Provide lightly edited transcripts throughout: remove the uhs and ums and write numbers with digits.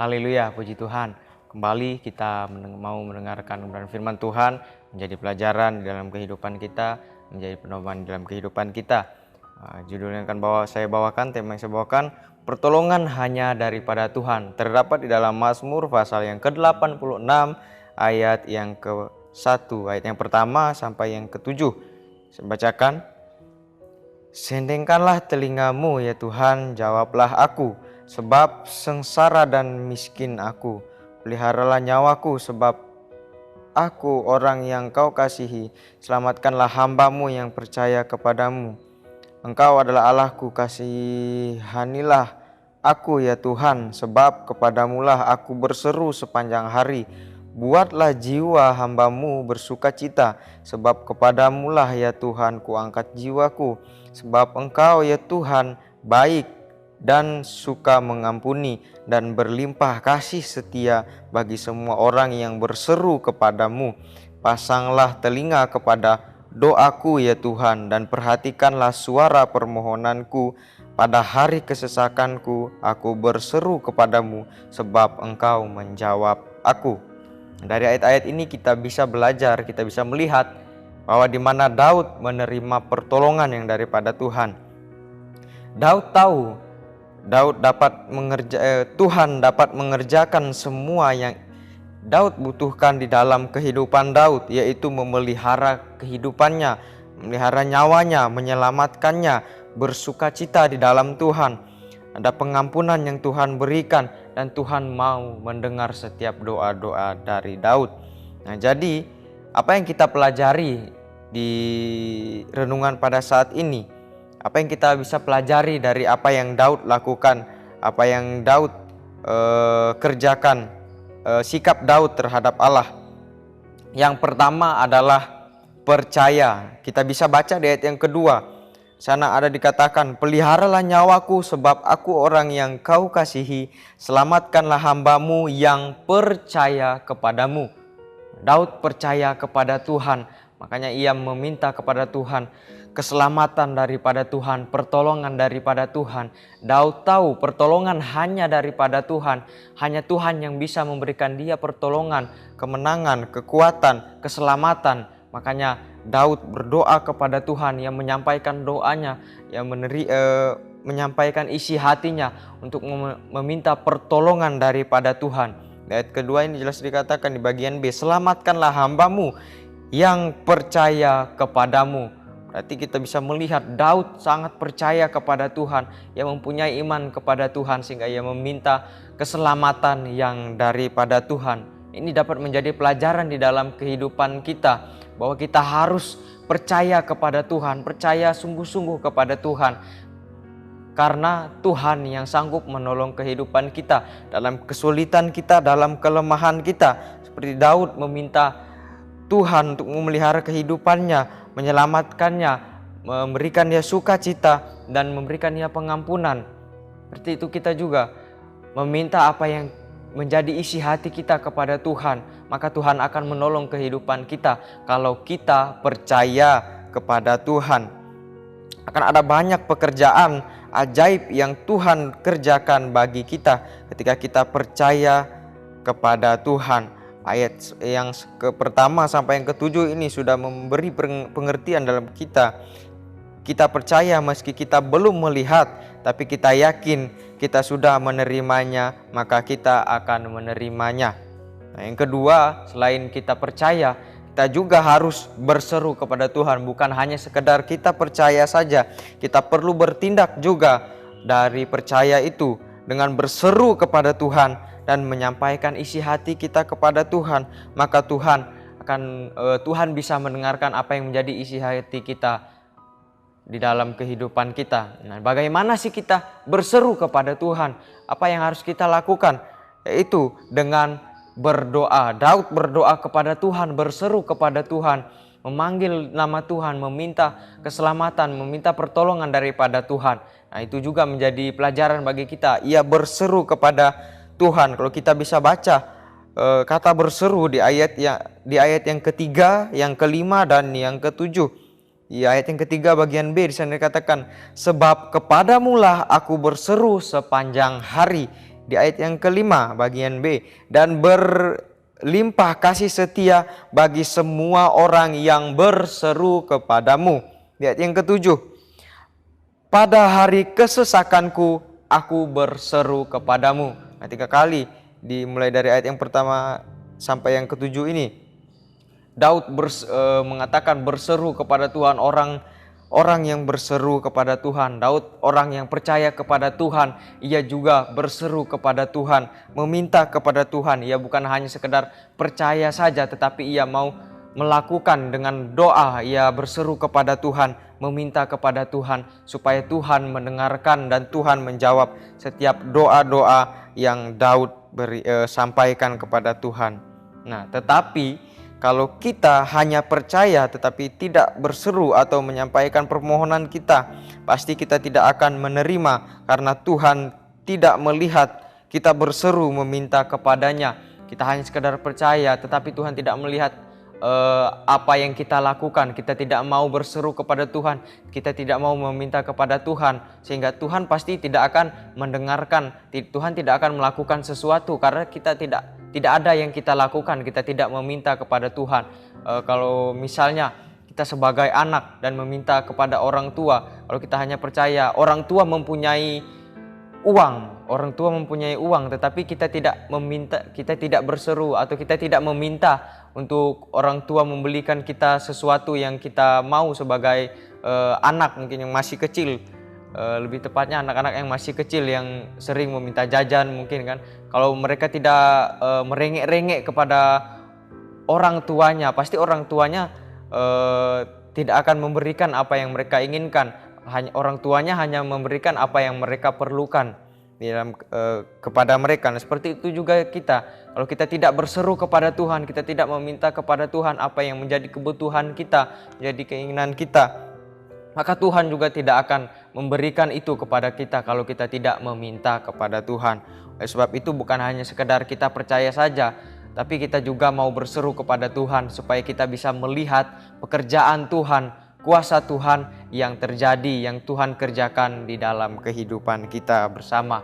Haleluya, puji Tuhan. Kembali kita mau mendengarkan firman Tuhan, menjadi pelajaran dalam kehidupan kita, menjadi pedoman dalam kehidupan kita. Judul yang saya bawakan, tema yang saya bawakan, pertolongan hanya daripada Tuhan. Terdapat di dalam Mazmur pasal yang ke-86 ayat yang ke-1, ayat yang pertama sampai yang ke-7. Saya bacakan. Sendengkanlah telingamu ya Tuhan, jawablah aku, sebab sengsara dan miskin aku. Peliharalah nyawaku, sebab aku orang yang kau kasihi. Selamatkanlah hambamu yang percaya kepadamu. Engkau adalah Allahku, kasihanilah aku ya Tuhan, sebab kepadamulah aku berseru sepanjang hari. Buatlah jiwa hambamu bersuka cita, sebab kepadamulah ya Tuhan kuangkat jiwaku. Sebab Engkau ya Tuhan baik dan suka mengampuni dan berlimpah kasih setia bagi semua orang yang berseru kepadamu. Pasanglah telinga kepada doaku ya Tuhan, dan perhatikanlah suara permohonanku. Pada hari kesesakanku aku berseru kepadamu, sebab Engkau menjawab aku. Dari ayat-ayat ini kita bisa belajar, kita bisa melihat bahwa di mana Daud menerima pertolongan yang daripada Tuhan. Daud tahu Tuhan dapat mengerjakan semua yang Daud butuhkan di dalam kehidupan Daud, yaitu memelihara kehidupannya, memelihara nyawanya, menyelamatkannya, bersukacita di dalam Tuhan. Ada pengampunan yang Tuhan berikan, dan Tuhan mau mendengar setiap doa-doa dari Daud. Nah, jadi apa yang kita pelajari di renungan pada saat ini? Apa yang kita bisa pelajari dari apa yang Daud lakukan, apa yang Daud kerjakan, sikap Daud terhadap Allah? Yang pertama adalah percaya. Kita bisa baca di ayat yang kedua. Sana ada dikatakan, peliharalah nyawaku, sebab aku orang yang kau kasihi. Selamatkanlah hambamu yang percaya kepadamu. Daud percaya kepada Tuhan, makanya ia meminta kepada Tuhan keselamatan daripada Tuhan, pertolongan daripada Tuhan. Daud tahu pertolongan hanya daripada Tuhan. Hanya Tuhan yang bisa memberikan dia pertolongan, kemenangan, kekuatan, keselamatan. Makanya Daud berdoa kepada Tuhan, yang menyampaikan doanya, yang menyampaikan isi hatinya untuk meminta pertolongan daripada Tuhan. Ayat kedua ini jelas dikatakan di bagian B, selamatkanlah hambamu yang percaya kepadamu. Berarti kita bisa melihat Daud sangat percaya kepada Tuhan, yang mempunyai iman kepada Tuhan, sehingga ia meminta keselamatan yang daripada Tuhan. Ini dapat menjadi pelajaran di dalam kehidupan kita, bahwa kita harus percaya kepada Tuhan, percaya sungguh-sungguh kepada Tuhan. Karena Tuhan yang sanggup menolong kehidupan kita, dalam kesulitan kita, dalam kelemahan kita. Seperti Daud meminta Tuhan untuk memelihara kehidupannya, menyelamatkannya, memberikan dia sukacita, dan memberikan dia pengampunan. Seperti itu kita juga meminta apa yang menjadi isi hati kita kepada Tuhan, maka Tuhan akan menolong kehidupan kita kalau kita percaya kepada Tuhan. Akan ada banyak pekerjaan ajaib yang Tuhan kerjakan bagi kita ketika kita percaya kepada Tuhan. Ayat yang pertama sampai yang ke-7 ini sudah memberi pengertian dalam kita. Kita percaya meski kita belum melihat, tapi kita yakin kita sudah menerimanya, maka kita akan menerimanya. Nah, yang kedua, selain kita percaya, kita juga harus berseru kepada Tuhan. Bukan hanya sekedar kita percaya saja, kita perlu bertindak juga dari percaya itu dengan berseru kepada Tuhan dan menyampaikan isi hati kita kepada Tuhan. Maka Tuhan bisa mendengarkan apa yang menjadi isi hati kita di dalam kehidupan kita. Nah, bagaimana sih kita berseru kepada Tuhan? Apa yang harus kita lakukan? Yaitu dengan berdoa. Daud berdoa kepada Tuhan, berseru kepada Tuhan, memanggil nama Tuhan, meminta keselamatan, meminta pertolongan daripada Tuhan. Nah, itu juga menjadi pelajaran bagi kita. Ia berseru kepada Tuhan. Kalau kita bisa baca kata berseru di ayat yang ketiga, yang kelima, dan yang ketujuh. Di ayat yang ketiga bagian B di sana dikatakan, sebab kepadamulah aku berseru sepanjang hari. Di ayat yang kelima bagian B, dan berlimpah kasih setia bagi semua orang yang berseru kepadamu. Di ayat yang ketujuh, pada hari kesesakanku aku berseru kepadamu. Nah, 3 kali dimulai dari ayat yang pertama sampai yang ketujuh ini. Daud mengatakan berseru kepada Tuhan, orang yang berseru kepada Tuhan. Daud orang yang percaya kepada Tuhan, ia juga berseru kepada Tuhan, meminta kepada Tuhan. Ia bukan hanya sekedar percaya saja, tetapi ia mau melakukan dengan doa. Ia berseru kepada Tuhan, meminta kepada Tuhan supaya Tuhan mendengarkan dan Tuhan menjawab setiap doa-doa yang Daud sampaikan kepada Tuhan. Nah, tetapi kalau kita hanya percaya tetapi tidak berseru atau menyampaikan permohonan kita, pasti kita tidak akan menerima, karena Tuhan tidak melihat kita berseru meminta kepadanya. Kita hanya sekedar percaya tetapi Tuhan tidak melihat apa yang kita lakukan. Kita tidak mau berseru kepada Tuhan, kita tidak mau meminta kepada Tuhan, sehingga Tuhan pasti tidak akan mendengarkan. Tuhan tidak akan melakukan sesuatu karena kita tidak ada yang kita lakukan. Kita tidak meminta kepada Tuhan. Kalau misalnya kita sebagai anak dan meminta kepada orang tua, kalau kita hanya percaya orang tua mempunyai uang, tetapi kita tidak berseru atau kita tidak meminta untuk orang tua membelikan kita sesuatu yang kita mau sebagai anak mungkin yang masih kecil, lebih tepatnya anak-anak yang masih kecil yang sering meminta jajan mungkin kan. Kalau mereka tidak merengek-rengek kepada orang tuanya, pasti orang tuanya tidak akan memberikan apa yang mereka inginkan. Orang tuanya hanya memberikan apa yang mereka perlukan kepada mereka. Nah, seperti itu juga kita. Kalau kita tidak berseru kepada Tuhan, kita tidak meminta kepada Tuhan apa yang menjadi kebutuhan kita, menjadi keinginan kita, maka Tuhan juga tidak akan memberikan itu kepada kita kalau kita tidak meminta kepada Tuhan. Oleh sebab itu bukan hanya sekedar kita percaya saja, tapi kita juga mau berseru kepada Tuhan supaya kita bisa melihat pekerjaan Tuhan, kuasa Tuhan yang terjadi, yang Tuhan kerjakan di dalam kehidupan kita bersama.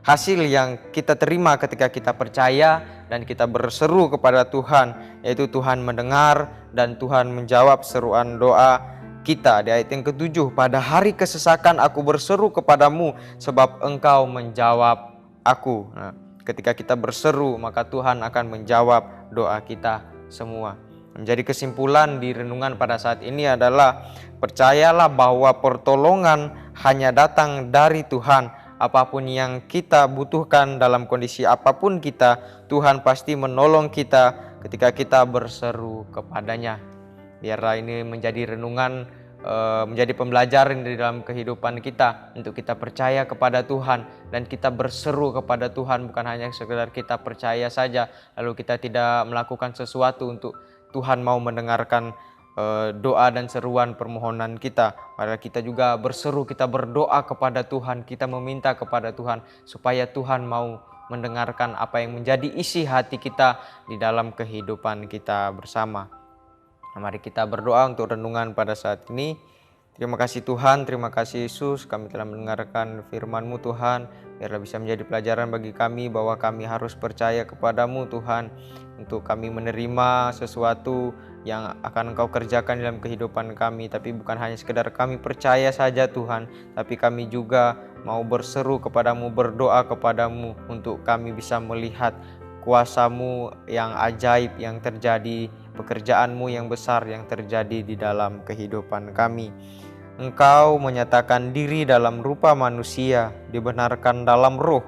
Hasil yang kita terima ketika kita percaya dan kita berseru kepada Tuhan, yaitu Tuhan mendengar dan Tuhan menjawab seruan doa kita. Di ayat yang ketujuh, pada hari kesesakan aku berseru kepadamu sebab engkau menjawab aku. Nah, ketika kita berseru maka Tuhan akan menjawab doa kita semua. Menjadi kesimpulan di renungan pada saat ini adalah percayalah bahwa pertolongan hanya datang dari Tuhan. Apapun yang kita butuhkan dalam kondisi apapun kita, Tuhan pasti menolong kita ketika kita berseru kepadanya. Biarlah ini menjadi renungan, menjadi pembelajaran di dalam kehidupan kita untuk kita percaya kepada Tuhan dan kita berseru kepada Tuhan, bukan hanya sekedar kita percaya saja lalu kita tidak melakukan sesuatu untuk Tuhan mau mendengarkan doa dan seruan permohonan kita. Padahal kita juga berseru, kita berdoa kepada Tuhan, kita meminta kepada Tuhan supaya Tuhan mau mendengarkan apa yang menjadi isi hati kita di dalam kehidupan kita bersama. Mari kita berdoa untuk renungan pada saat ini. Terima kasih Tuhan, terima kasih Yesus, kami telah mendengarkan firman-Mu Tuhan. Biarlah bisa menjadi pelajaran bagi kami bahwa kami harus percaya kepadamu Tuhan, untuk kami menerima sesuatu yang akan Engkau kerjakan dalam kehidupan kami. Tapi bukan hanya sekedar kami percaya saja Tuhan, tapi kami juga mau berseru kepadamu, berdoa kepadamu untuk kami bisa melihat kuasa-Mu yang ajaib yang terjadi, pekerjaan-Mu yang besar yang terjadi di dalam kehidupan kami. Engkau menyatakan diri dalam rupa manusia, dibenarkan dalam roh,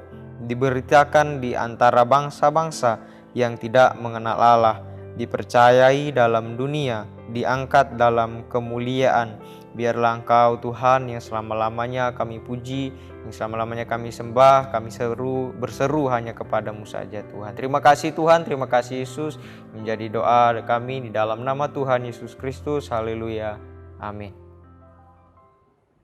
diberitakan di antara bangsa-bangsa yang tidak mengenal Allah, dipercayai dalam dunia, diangkat dalam kemuliaan. Biarlah Engkau Tuhan yang selama-lamanya kami puji, yang selama-lamanya kami sembah, kami berseru hanya kepadamu saja Tuhan. Terima kasih Tuhan, terima kasih Yesus, menjadi doa kami di dalam nama Tuhan Yesus Kristus. Haleluya. Amin.